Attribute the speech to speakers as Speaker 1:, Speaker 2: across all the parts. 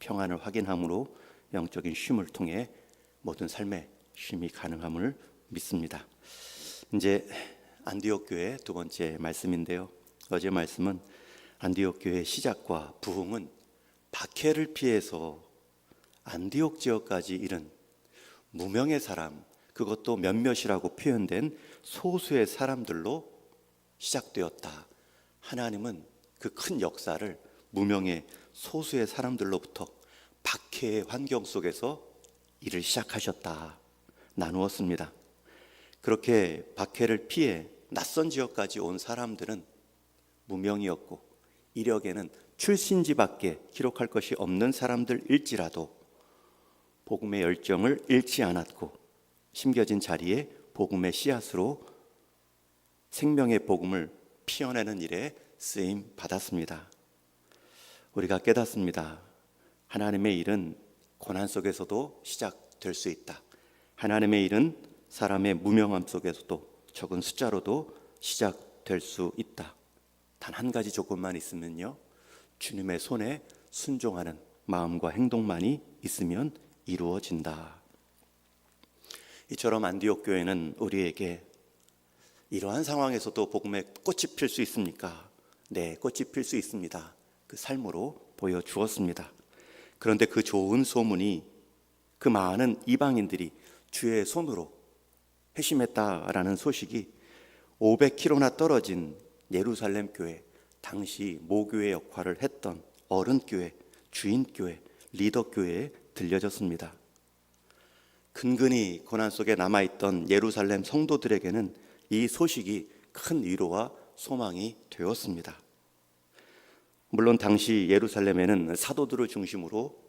Speaker 1: 평안을 확인함으로 영적인 쉼을 통해 모든 삶의 쉼이 가능함을 믿습니다. 이제 안디옥 교회 두 번째 말씀인데요. 어제 말씀은 안디옥 교회의 시작과 부흥은 박해를 피해서 안디옥 지역까지 이른 무명의 사람, 그것도 몇몇이라고 표현된 소수의 사람들로 시작되었다. 하나님은 그 큰 역사를 무명의 소수의 사람들로부터 박해의 환경 속에서 일을 시작하셨다. 나누었습니다. 그렇게 박해를 피해 낯선 지역까지 온 사람들은 무명이었고 이력에는 출신지밖에 기록할 것이 없는 사람들일지라도 복음의 열정을 잃지 않았고 심겨진 자리에 복음의 씨앗으로 생명의 복음을 피워내는 일에 쓰임 받았습니다. 우리가 깨닫습니다. 하나님의 일은 고난 속에서도 시작될 수 있다. 하나님의 일은 사람의 무명함 속에서도 적은 숫자로도 시작될 수 있다. 단 한 가지 조건만 있으면요, 주님의 손에 순종하는 마음과 행동만이 있으면 이루어진다. 이처럼 안디옥 교회는 우리에게 이러한 상황에서도 복음의 꽃이 필 수 있습니까? 네, 꽃이 필 수 있습니다. 그 삶으로 보여주었습니다. 그런데 그 좋은 소문이 그 많은 이방인들이 주의 손으로 회심했다라는 소식이 500km나 떨어진 예루살렘 교회, 당시 모교회 역할을 했던 어른교회, 주인교회, 리더교회에 들려졌습니다. 근근히 고난 속에 남아있던 예루살렘 성도들에게는 이 소식이 큰 위로와 소망이 되었습니다. 물론 당시 예루살렘에는 사도들을 중심으로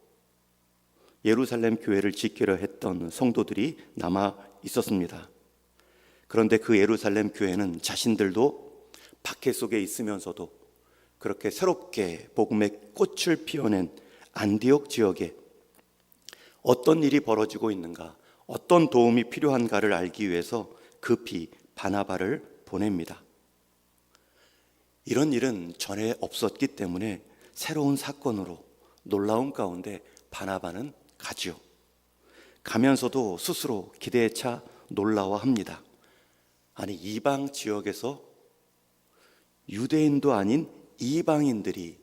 Speaker 1: 예루살렘 교회를 지키려 했던 성도들이 남아 있었습니다. 그런데 그 예루살렘 교회는 자신들도 박해 속에 있으면서도 그렇게 새롭게 복음의 꽃을 피워낸 안디옥 지역에 어떤 일이 벌어지고 있는가, 어떤 도움이 필요한가를 알기 위해서 급히 바나바를 보냅니다. 이런 일은 전에 없었기 때문에 새로운 사건으로 놀라운 가운데 바나바는 가지요. 가면서도 스스로 기대에 차 놀라워합니다. 아니, 이방 지역에서 유대인도 아닌 이방인들이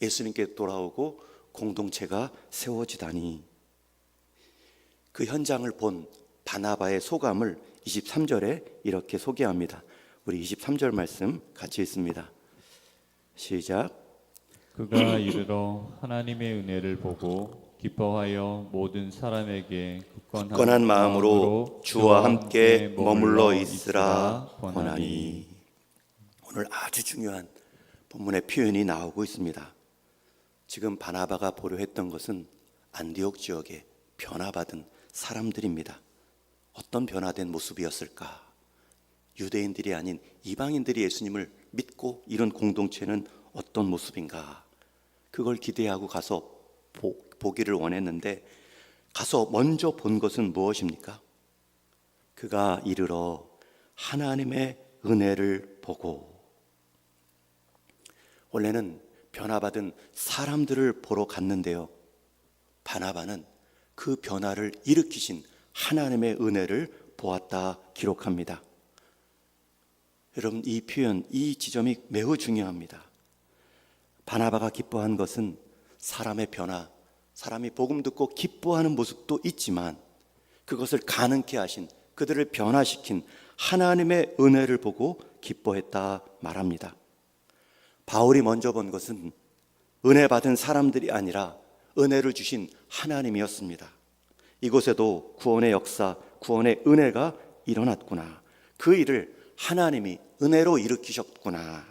Speaker 1: 예수님께 돌아오고 공동체가 세워지다니. 그 현장을 본 바나바의 소감을 23절에 이렇게 소개합니다. 우리 23절 말씀 같이 읽습니다. 시작.
Speaker 2: 그가 이르러 하나님의 은혜를 보고 기뻐하여 모든 사람에게
Speaker 1: 굳건한 마음으로 주와 함께 머물러 있으라 권하니. 오늘 아주 중요한 본문의 표현이 나오고 있습니다. 지금 바나바가 보려 했던 것은 안디옥 지역에 변화받은 사람들입니다. 어떤 변화된 모습이었을까? 유대인들이 아닌 이방인들이 예수님을 믿고 이런 공동체는 어떤 모습인가? 그걸 기대하고 가서 보기를 원했는데 가서 먼저 본 것은 무엇입니까? 그가 이르러 하나님의 은혜를 보고. 원래는 변화받은 사람들을 보러 갔는데요, 바나바는 그 변화를 일으키신 하나님의 은혜를 보았다 기록합니다. 여러분, 이 표현, 이 지점이 매우 중요합니다. 바나바가 기뻐한 것은 사람의 변화, 사람이 복음 듣고 기뻐하는 모습도 있지만 그것을 가능케 하신, 그들을 변화시킨 하나님의 은혜를 보고 기뻐했다 말합니다. 바울이 먼저 본 것은 은혜 받은 사람들이 아니라 은혜를 주신 하나님이었습니다. 이곳에도 구원의 역사, 구원의 은혜가 일어났구나. 그 일을 하나님이 은혜로 일으키셨구나.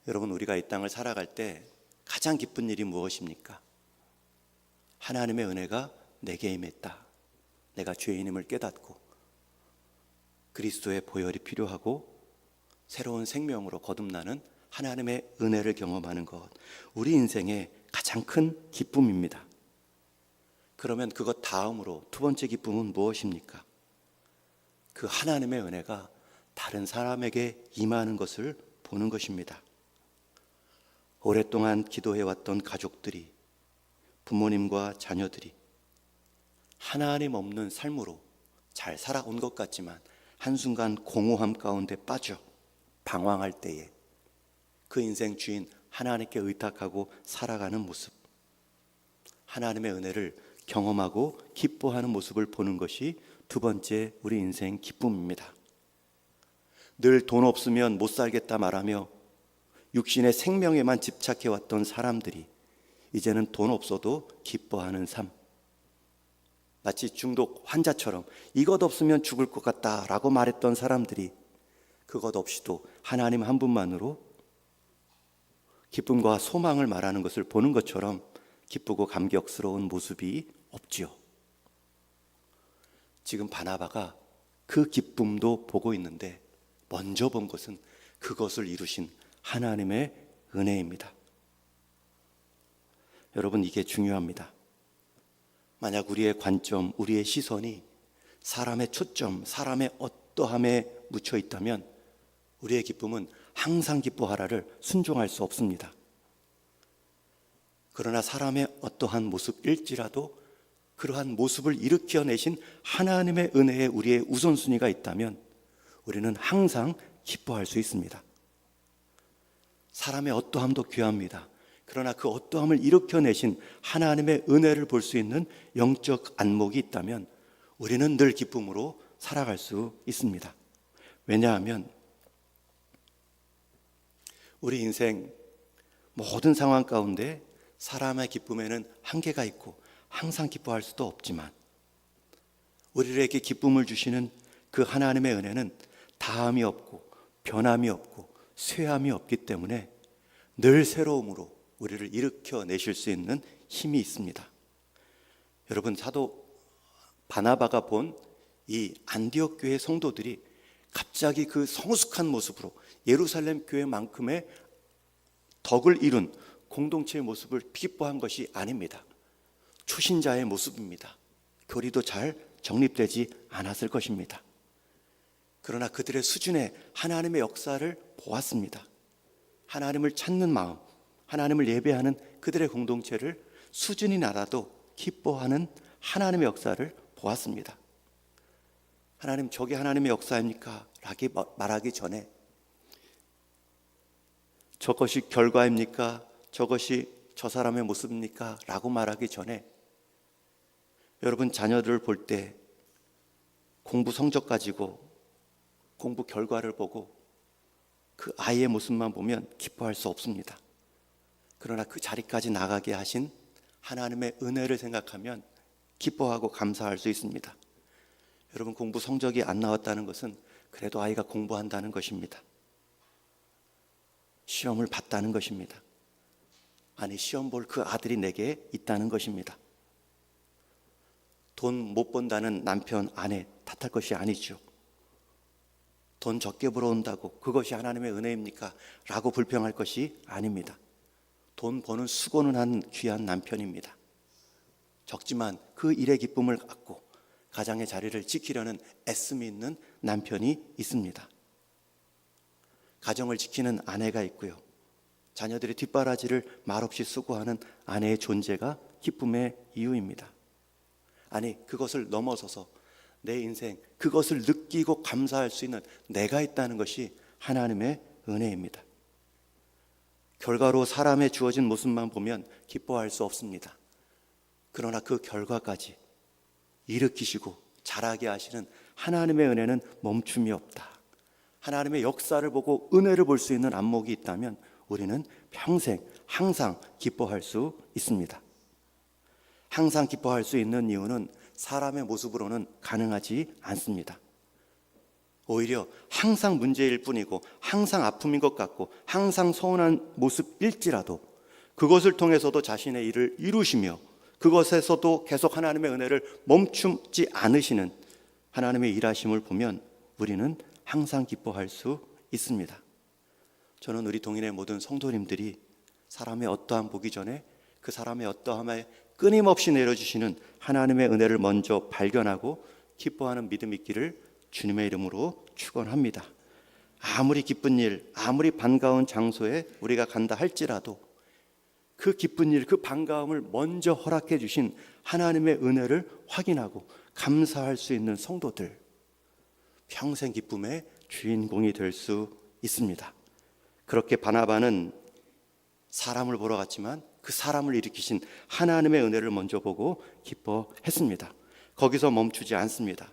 Speaker 1: 여러분, 우리가 이 땅을 살아갈 때 가장 기쁜 일이 무엇입니까? 하나님의 은혜가 내게 임했다. 내가 죄인임을 깨닫고 그리스도의 보혈이 필요하고 새로운 생명으로 거듭나는 하나님의 은혜를 경험하는 것, 우리 인생의 가장 큰 기쁨입니다. 그러면 그것 다음으로 두 번째 기쁨은 무엇입니까? 그 하나님의 은혜가 다른 사람에게 임하는 것을 보는 것입니다. 오랫동안 기도해왔던 가족들이, 부모님과 자녀들이 하나님 없는 삶으로 잘 살아온 것 같지만 한순간 공허함 가운데 빠져 방황할 때에 그 인생 주인 하나님께 의탁하고 살아가는 모습, 하나님의 은혜를 경험하고 기뻐하는 모습을 보는 것이 두 번째 우리 인생 기쁨입니다. 늘 돈 없으면 못 살겠다 말하며 육신의 생명에만 집착해왔던 사람들이 이제는 돈 없어도 기뻐하는 삶, 마치 중독 환자처럼 이것 없으면 죽을 것 같다라고 말했던 사람들이 그것 없이도 하나님 한 분만으로 기쁨과 소망을 말하는 것을 보는 것처럼 기쁘고 감격스러운 모습이 없지요. 지금 바나바가 그 기쁨도 보고 있는데 먼저 본 것은 그것을 이루신 하나님의 은혜입니다. 여러분, 이게 중요합니다. 만약 우리의 관점, 우리의 시선이 사람의 초점, 사람의 어떠함에 묻혀 있다면 우리의 기쁨은 항상 기뻐하라를 순종할 수 없습니다. 그러나 사람의 어떠한 모습일지라도 그러한 모습을 일으켜내신 하나님의 은혜에 우리의 우선순위가 있다면 우리는 항상 기뻐할 수 있습니다. 사람의 어떠함도 귀합니다. 그러나 그 어떠함을 일으켜내신 하나님의 은혜를 볼 수 있는 영적 안목이 있다면 우리는 늘 기쁨으로 살아갈 수 있습니다. 왜냐하면 우리 인생 모든 상황 가운데 사람의 기쁨에는 한계가 있고 항상 기뻐할 수도 없지만 우리에게 기쁨을 주시는 그 하나님의 은혜는 다함이 없고 변함이 없고 쇠함이 없기 때문에 늘 새로움으로 우리를 일으켜내실 수 있는 힘이 있습니다. 여러분, 사도 바나바가 본 이 안디옥 교회 성도들이 갑자기 그 성숙한 모습으로 예루살렘 교회만큼의 덕을 이룬 공동체의 모습을 기뻐한 것이 아닙니다. 초신자의 모습입니다. 교리도 잘 정립되지 않았을 것입니다. 그러나 그들의 수준에 하나님의 역사를 보았습니다. 하나님을 찾는 마음, 하나님을 예배하는 그들의 공동체를 수준이 낮아도 기뻐하는 하나님의 역사를 보았습니다. 하나님, 저게 하나님의 역사입니까? 라고 말하기 전에 저것이 결과입니까? 저것이 저 사람의 모습입니까? 라고 말하기 전에 여러분, 자녀들을 볼 때 공부 성적 가지고 공부 결과를 보고 그 아이의 모습만 보면 기뻐할 수 없습니다. 그러나 그 자리까지 나가게 하신 하나님의 은혜를 생각하면 기뻐하고 감사할 수 있습니다. 여러분, 공부 성적이 안 나왔다는 것은 그래도 아이가 공부한다는 것입니다. 시험을 봤다는 것입니다. 아니, 시험 볼 그 아들이 내게 있다는 것입니다. 돈 못 번다는 남편, 아내 탓할 것이 아니죠. 돈 적게 벌어온다고 그것이 하나님의 은혜입니까? 라고 불평할 것이 아닙니다. 돈 버는 수고는 한 귀한 남편입니다. 적지만 그 일의 기쁨을 갖고 가장의 자리를 지키려는 애씀이 있는 남편이 있습니다. 가정을 지키는 아내가 있고요. 자녀들의 뒷바라지를 말없이 수고하는 아내의 존재가 기쁨의 이유입니다. 아니, 그것을 넘어서서 내 인생 그것을 느끼고 감사할 수 있는 내가 있다는 것이 하나님의 은혜입니다. 결과로 사람의 주어진 모습만 보면 기뻐할 수 없습니다. 그러나 그 결과까지 일으키시고 자라게 하시는 하나님의 은혜는 멈춤이 없다. 하나님의 역사를 보고 은혜를 볼 수 있는 안목이 있다면 우리는 평생 항상 기뻐할 수 있습니다. 항상 기뻐할 수 있는 이유는 사람의 모습으로는 가능하지 않습니다. 오히려 항상 문제일 뿐이고 항상 아픔인 것 같고 항상 서운한 모습일지라도 그것을 통해서도 자신의 일을 이루시며 그것에서도 계속 하나님의 은혜를 멈추지 않으시는 하나님의 일하심을 보면 우리는 항상 기뻐할 수 있습니다. 저는 우리 동인의 모든 성도님들이 사람의 어떠함 보기 전에 그 사람의 어떠함에 끊임없이 내려주시는 하나님의 은혜를 먼저 발견하고 기뻐하는 믿음 있기를 주님의 이름으로 축원합니다. 아무리 기쁜 일, 아무리 반가운 장소에 우리가 간다 할지라도 그 기쁜 일, 그 반가움을 먼저 허락해 주신 하나님의 은혜를 확인하고 감사할 수 있는 성도들, 평생 기쁨의 주인공이 될 수 있습니다. 그렇게 바나바는 사람을 보러 갔지만 그 사람을 일으키신 하나님의 은혜를 먼저 보고 기뻐했습니다. 거기서 멈추지 않습니다.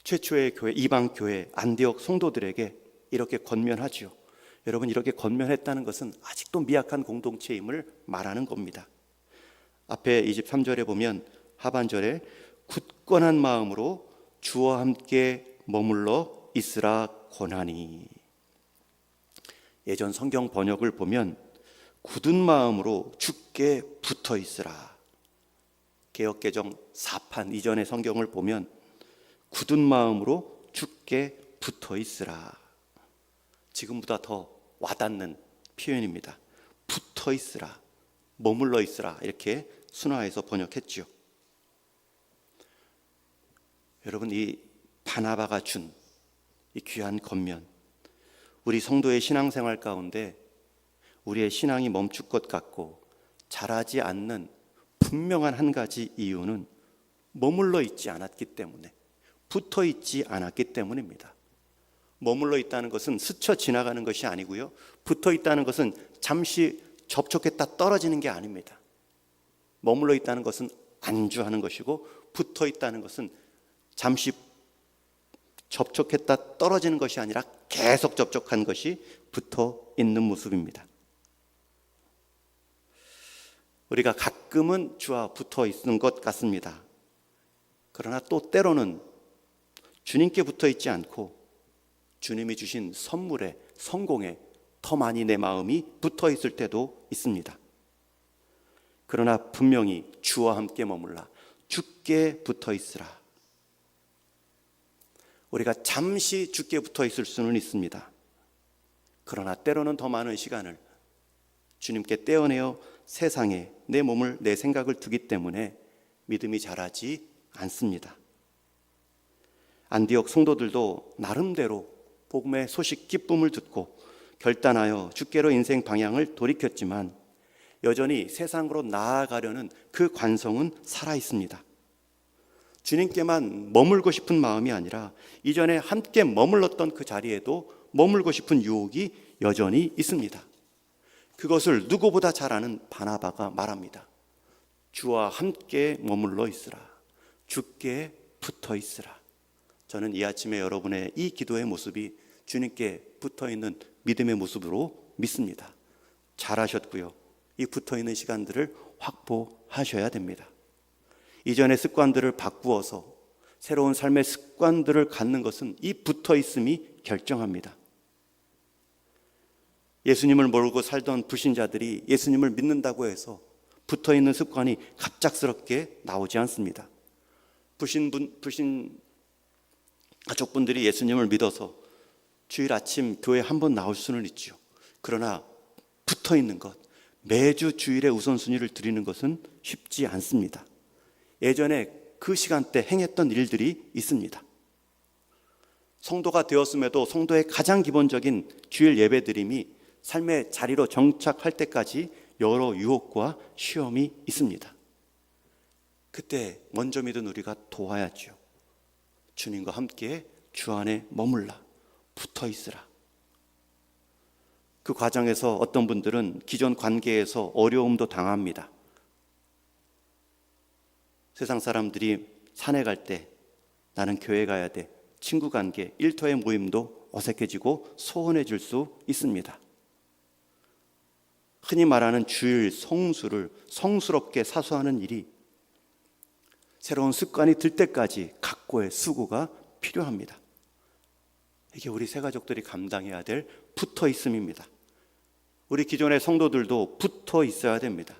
Speaker 1: 최초의 교회, 이방 교회 안디옥 성도들에게 이렇게 권면하지요. 여러분, 이렇게 권면했다는 것은 아직도 미약한 공동체임을 말하는 겁니다. 앞에 23절에 보면 하반절에 굳건한 마음으로 주와 함께 머물러 있으라 권하니. 예전 성경 번역을 보면 굳은 마음으로 주께 붙어 있으라. 개역개정 4판 이전의 성경을 보면 굳은 마음으로 주께 붙어 있으라. 지금보다 더 와닿는 표현입니다. 붙어 있으라, 머물러 있으라, 이렇게 순화해서 번역했죠. 여러분, 이 바나바가 준 이 귀한 권면, 우리 성도의 신앙생활 가운데 우리의 신앙이 멈출 것 같고 자라지 않는 분명한 한 가지 이유는 머물러 있지 않았기 때문에, 붙어 있지 않았기 때문입니다. 머물러 있다는 것은 스쳐 지나가는 것이 아니고요, 붙어 있다는 것은 잠시 접촉했다 떨어지는 게 아닙니다. 머물러 있다는 것은 안주하는 것이고, 붙어 있다는 것은 잠시 접촉했다 떨어지는 것이 아니라 계속 접촉한 것이 붙어 있는 모습입니다. 우리가 가끔은 주와 붙어 있는 것 같습니다. 그러나 또 때로는 주님께 붙어 있지 않고 주님이 주신 선물에, 성공에 더 많이 내 마음이 붙어 있을 때도 있습니다. 그러나 분명히 주와 함께 머물라, 주께 붙어 있으라. 우리가 잠시 주께 붙어 있을 수는 있습니다. 그러나 때로는 더 많은 시간을 주님께 떼어내어 세상에 내 몸을, 내 생각을 두기 때문에 믿음이 자라지 않습니다. 안디옥 성도들도 나름대로 복음의 소식 기쁨을 듣고 결단하여 주께로 인생 방향을 돌이켰지만 여전히 세상으로 나아가려는 그 관성은 살아 있습니다. 주님께만 머물고 싶은 마음이 아니라 이전에 함께 머물렀던 그 자리에도 머물고 싶은 유혹이 여전히 있습니다. 그것을 누구보다 잘 아는 바나바가 말합니다. 주와 함께 머물러 있으라, 주께 붙어 있으라. 저는 이 아침에 여러분의 이 기도의 모습이 주님께 붙어 있는 믿음의 모습으로 믿습니다. 잘하셨고요, 이 붙어 있는 시간들을 확보하셔야 됩니다. 이전의 습관들을 바꾸어서 새로운 삶의 습관들을 갖는 것은 이 붙어 있음이 결정합니다. 예수님을 모르고 살던 불신자들이 예수님을 믿는다고 해서 붙어 있는 습관이 갑작스럽게 나오지 않습니다. 불신 가족분들이 예수님을 믿어서 주일 아침 교회 한 번 나올 수는 있죠. 그러나 붙어 있는 것, 매주 주일에 우선순위를 드리는 것은 쉽지 않습니다. 예전에 그 시간대 행했던 일들이 있습니다. 성도가 되었음에도 성도의 가장 기본적인 주일 예배드림이 삶의 자리로 정착할 때까지 여러 유혹과 시험이 있습니다. 그때 먼저 믿은 우리가 도와야죠. 주님과 함께 주 안에 머물라, 붙어 있으라. 그 과정에서 어떤 분들은 기존 관계에서 어려움도 당합니다. 세상 사람들이 산에 갈 때 나는 교회 가야 돼, 친구 관계, 일터의 모임도 어색해지고 소원해질 수 있습니다. 흔히 말하는 주일 성수를 성스럽게 사수하는 일이 새로운 습관이 들 때까지 각고의 수고가 필요합니다. 이게 우리 새가족들이 감당해야 될 붙어 있음입니다. 우리 기존의 성도들도 붙어 있어야 됩니다.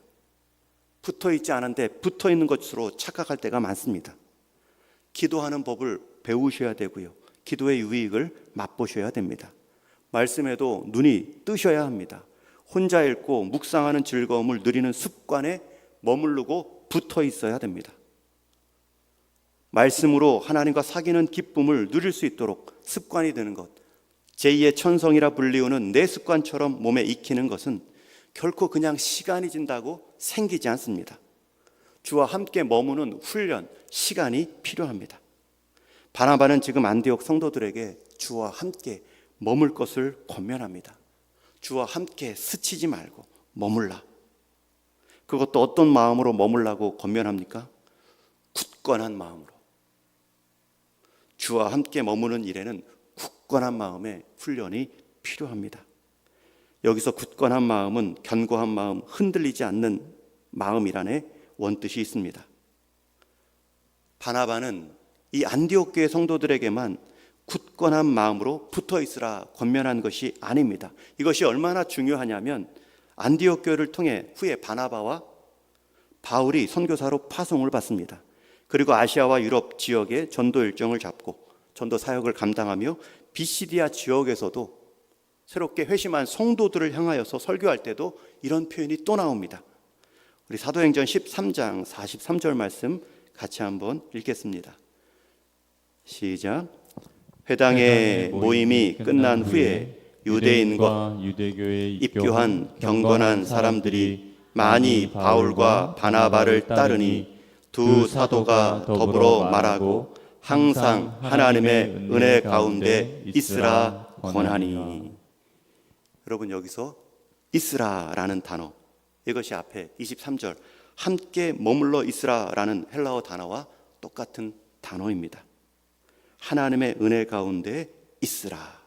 Speaker 1: 붙어 있지 않은데 붙어 있는 것으로 착각할 때가 많습니다. 기도하는 법을 배우셔야 되고요, 기도의 유익을 맛보셔야 됩니다. 말씀에도 눈이 뜨셔야 합니다. 혼자 읽고 묵상하는 즐거움을 누리는 습관에 머무르고 붙어 있어야 됩니다. 말씀으로 하나님과 사귀는 기쁨을 누릴 수 있도록 습관이 되는 것, 제2의 천성이라 불리우는 내 습관처럼 몸에 익히는 것은 결코 그냥 시간이 진다고 생기지 않습니다. 주와 함께 머무는 훈련, 시간이 필요합니다. 바나바는 지금 안디옥 성도들에게 주와 함께 머물 것을 권면합니다. 주와 함께 스치지 말고 머물라. 그것도 어떤 마음으로 머물라고 권면합니까? 굳건한 마음으로. 주와 함께 머무는 일에는 굳건한 마음의 훈련이 필요합니다. 여기서 굳건한 마음은 견고한 마음, 흔들리지 않는 마음이라는 원뜻이 있습니다. 바나바는 이 안디옥 교회 성도들에게만 굳건한 마음으로 붙어 있으라 권면한 것이 아닙니다. 이것이 얼마나 중요하냐면 안디옥 교회를 통해 후에 바나바와 바울이 선교사로 파송을 받습니다. 그리고 아시아와 유럽 지역의 전도 일정을 잡고 전도 사역을 감당하며 비시디아 지역에서도 새롭게 회심한 성도들을 향하여서 설교할 때도 이런 표현이 또 나옵니다. 우리 사도행전 13장 43절 말씀 같이 한번 읽겠습니다. 시작. 회당의 모임이 끝난 후에 유대인과
Speaker 2: 유대교에
Speaker 1: 입교한 경건한 사람들이 많이 바울과 바나바를 따르니 두 사도가 더불어 말하고 항상 하나님의 은혜 가운데 있으라 권하니. 여러분, 여기서 있으라라는 단어, 이것이 앞에 23절 함께 머물러 있으라라는 헬라어 단어와 똑같은 단어입니다. 하나님의 은혜 가운데 있으라.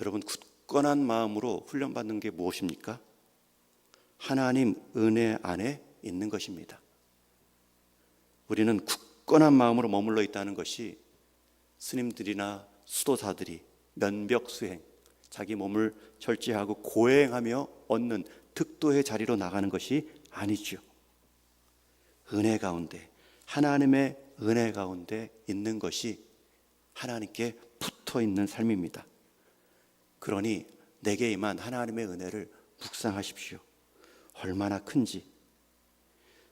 Speaker 1: 여러분, 굳건한 마음으로 훈련받는 게 무엇입니까? 하나님 은혜 안에 있는 것입니다. 우리는 굳건한 마음으로 머물러 있다는 것이 스님들이나 수도사들이 면벽수행, 자기 몸을 절제하고 고행하며 얻는 득도의 자리로 나가는 것이 아니죠. 은혜 가운데, 하나님의 은혜 가운데 있는 것이 하나님께 붙어 있는 삶입니다. 그러니 내게 임한 하나님의 은혜를 묵상하십시오. 얼마나 큰지,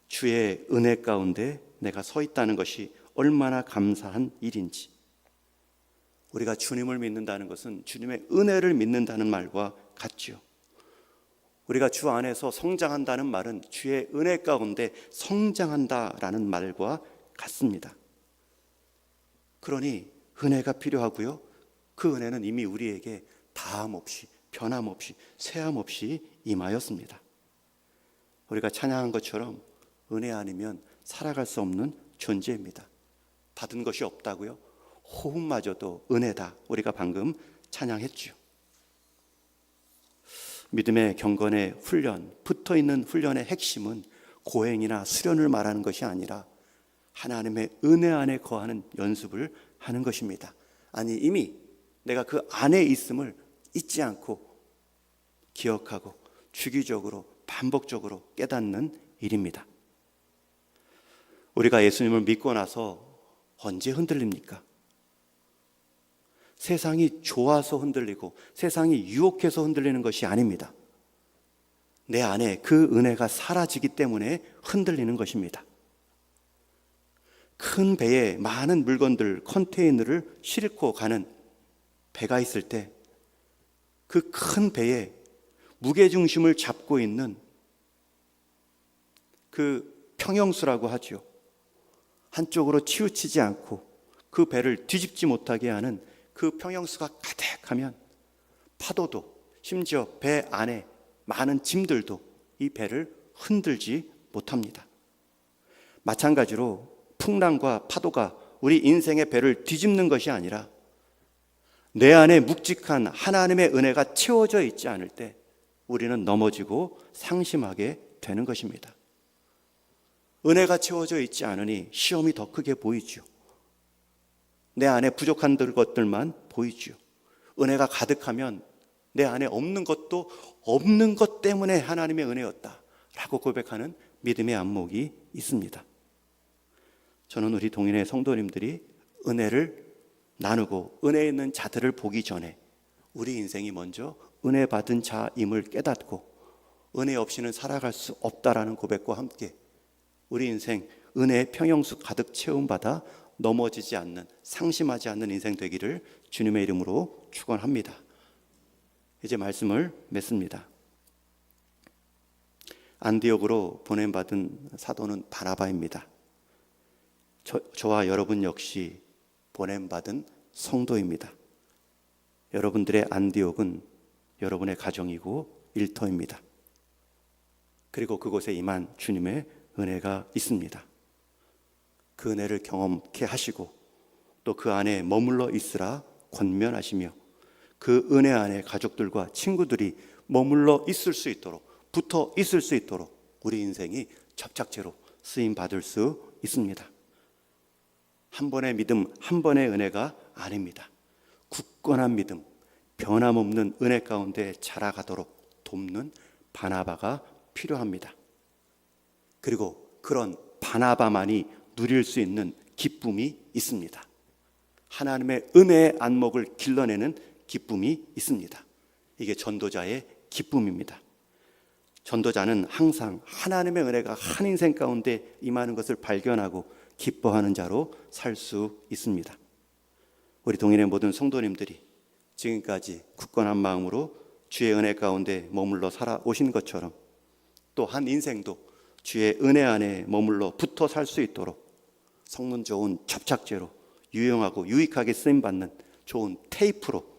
Speaker 1: 주의 은혜 가운데 내가 서 있다는 것이 얼마나 감사한 일인지. 우리가 주님을 믿는다는 것은 주님의 은혜를 믿는다는 말과 같죠. 우리가 주 안에서 성장한다는 말은 주의 은혜 가운데 성장한다라는 말과 같습니다. 그러니 은혜가 필요하고요. 그 은혜는 이미 우리에게 다함없이, 변함없이, 세함없이 임하였습니다. 우리가 찬양한 것처럼 은혜 아니면 살아갈 수 없는 존재입니다. 받은 것이 없다고요? 호흡마저도 은혜다. 우리가 방금 찬양했죠. 믿음의 경건의 훈련, 붙어있는 훈련의 핵심은 고행이나 수련을 말하는 것이 아니라 하나님의 은혜 안에 거하는 연습을 하는 것입니다. 아니, 이미 내가 그 안에 있음을 잊지 않고 기억하고 주기적으로 반복적으로 깨닫는 일입니다. 우리가 예수님을 믿고 나서 언제 흔들립니까? 세상이 좋아서 흔들리고 세상이 유혹해서 흔들리는 것이 아닙니다. 내 안에 그 은혜가 사라지기 때문에 흔들리는 것입니다. 큰 배에 많은 물건들, 컨테이너를 싣고 가는 배가 있을 때 그 큰 배에 무게중심을 잡고 있는 그 평형수라고 하죠. 한쪽으로 치우치지 않고 그 배를 뒤집지 못하게 하는 그 평형수가 가득하면 파도도, 심지어 배 안에 많은 짐들도 이 배를 흔들지 못합니다. 마찬가지로 풍랑과 파도가 우리 인생의 배를 뒤집는 것이 아니라 내 안에 묵직한 하나님의 은혜가 채워져 있지 않을 때 우리는 넘어지고 상심하게 되는 것입니다. 은혜가 채워져 있지 않으니 시험이 더 크게 보이죠. 내 안에 부족한 것들만 보이죠. 은혜가 가득하면 내 안에 없는 것도 없는 것 때문에 하나님의 은혜였다라고 고백하는 믿음의 안목이 있습니다. 저는 우리 동인의 성도님들이 은혜를 나누고 은혜 있는 자들을 보기 전에 우리 인생이 먼저 은혜 받은 자임을 깨닫고 은혜 없이는 살아갈 수 없다라는 고백과 함께 우리 인생 은혜의 평형수 가득 채움받아 넘어지지 않는, 상심하지 않는 인생 되기를 주님의 이름으로 축원합니다. 이제 말씀을 맺습니다. 안디옥으로 보냄받은 사도는 바나바입니다. 저와 여러분 역시 보냄받은 성도입니다. 여러분들의 안디옥은 여러분의 가정이고 일터입니다. 그리고 그곳에 임한 주님의 은혜가 있습니다. 그 은혜를 경험케 하시고 또 그 안에 머물러 있으라 권면하시며 그 은혜 안에 가족들과 친구들이 머물러 있을 수 있도록, 붙어 있을 수 있도록 우리 인생이 접착제로 쓰임 받을 수 있습니다. 한 번의 믿음, 한 번의 은혜가 아닙니다. 굳건한 믿음, 변함없는 은혜 가운데 자라가도록 돕는 바나바가 필요합니다. 그리고 그런 바나바만이 누릴 수 있는 기쁨이 있습니다. 하나님의 은혜의 안목을 길러내는 기쁨이 있습니다. 이게 전도자의 기쁨입니다. 전도자는 항상 하나님의 은혜가 한 인생 가운데 임하는 것을 발견하고 기뻐하는 자로 살 수 있습니다. 우리 동인의 모든 성도님들이 지금까지 굳건한 마음으로 주의 은혜 가운데 머물러 살아오신 것처럼 또 한 인생도 주의 은혜 안에 머물러 붙어 살 수 있도록 성능 좋은 접착제로 유용하고 유익하게 쓰임받는 좋은 테이프로